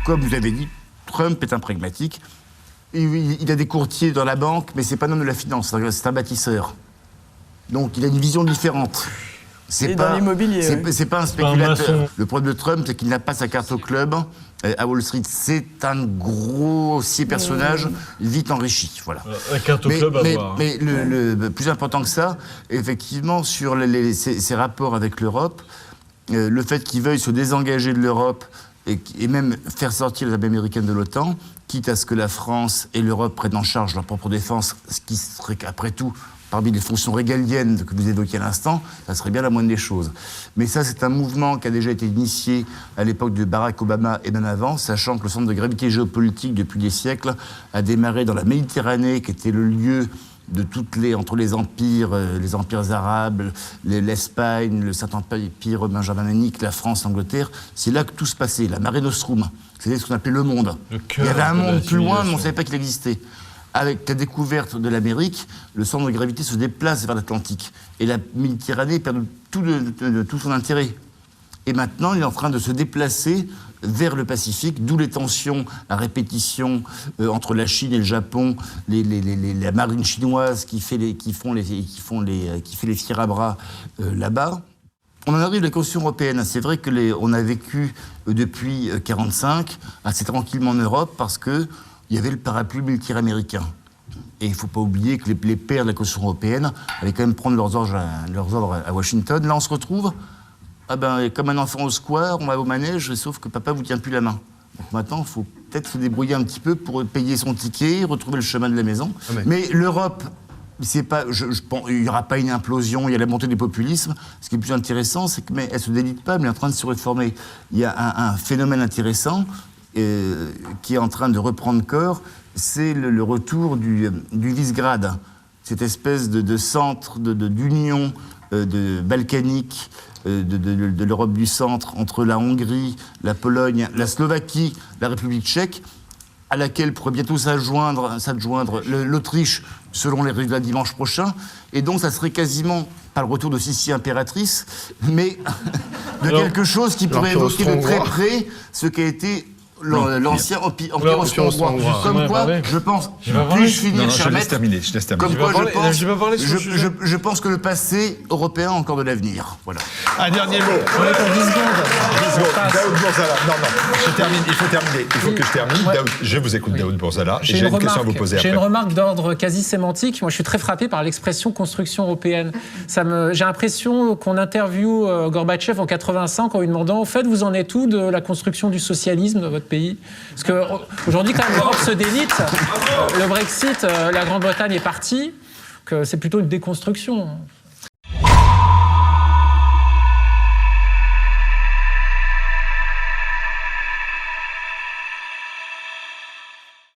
comme vous avez dit, Trump est un pragmatique. Il a des courtiers dans la banque, mais c'est pas un homme de la finance, c'est un bâtisseur. Donc il a une vision différente. Et dans l'immobilier. C'est pas un spéculateur. Le problème de Trump, c'est qu'il n'a pas sa carte au club. À Wall Street, c'est un grossier personnage, vite enrichi. Voilà. Un carte au club à voir. Mais le plus important que ça, effectivement, sur ses rapports avec l'Europe, le fait qu'il veuille se désengager de l'Europe et même faire sortir les armées américaines de l'OTAN, quitte à ce que la France et l'Europe prennent en charge leur propre défense, ce qui serait qu'après tout, parmi les fonctions régaliennes que vous évoquiez à l'instant, ça serait bien la moindre des choses. Mais ça, c'est un mouvement qui a déjà été initié à l'époque de Barack Obama et même avant, sachant que le centre de gravité géopolitique, depuis des siècles, a démarré dans la Méditerranée, qui était le lieu de entre les empires arabes, l'Espagne, le Saint-Empire romain germanique, la France, l'Angleterre. C'est là que tout se passait, la Mare Nostrum. C'était ce qu'on appelait le monde. Il y avait un monde plus loin, mais on ne savait pas qu'il existait. Avec la découverte de l'Amérique, le centre de gravité se déplace vers l'Atlantique. Et la Méditerranée perd tout son intérêt. Et maintenant, il est en train de se déplacer vers le Pacifique, d'où les tensions à répétition entre la Chine et le Japon, la marine chinoise qui fait les fiers à bras là-bas. On en arrive à la Constitution européenne. C'est vrai que on a vécu depuis 1945 assez tranquillement en Europe parce que il y avait le parapluie militaire américain. Et il ne faut pas oublier que les pères de la Constitution européenne allaient quand même prendre leurs ordres à Washington. Là, on se retrouve comme un enfant au square, on va au manège, sauf que papa ne vous tient plus la main. Donc maintenant, il faut peut-être se débrouiller un petit peu pour payer son ticket, retrouver le chemin de la maison. Mais l'Europe, c'est pas, il n'y aura pas une implosion, il y a la montée des populismes. Ce qui est plus intéressant, c'est qu'elle ne se délite pas, mais elle est en train de se réformer. Il y a un phénomène intéressant qui est en train de reprendre corps, c'est le retour du Visegrad, cette espèce de centre d'union balkanique de l'Europe du centre entre la Hongrie, la Pologne, la Slovaquie, la République tchèque, à laquelle pourrait bientôt s'adjoindre l'Autriche selon les résultats dimanche prochain. Et donc ça serait quasiment, pas le retour de Sissi impératrice, mais de quelque chose qui pourrait évoquer de très près ce qu'a été l'ancien empire austro-hongrois. Comme quoi, je pense, puis-je finir, cher maître, comme quoi je pense que le passé européen a encore de l'avenir. Voilà. Un dernier mot. On est pour 10 secondes. 10 secondes. Daoud Bourzala. Non, je termine. Il faut terminer. Il faut que je termine. Ouais. Daoud, je vous écoute, Daoud Bourzala. J'ai une question à vous poser après. J'ai une remarque d'ordre quasi sémantique. Moi, je suis très frappé par l'expression construction européenne. J'ai l'impression qu'on interviewe Gorbatchev en 85 en lui demandant, au fait, vous en êtes où de la construction du socialisme dans votre pays? Parce qu'aujourd'hui, quand même, l'Europe se délite. Le Brexit, la Grande-Bretagne est partie. C'est plutôt une déconstruction.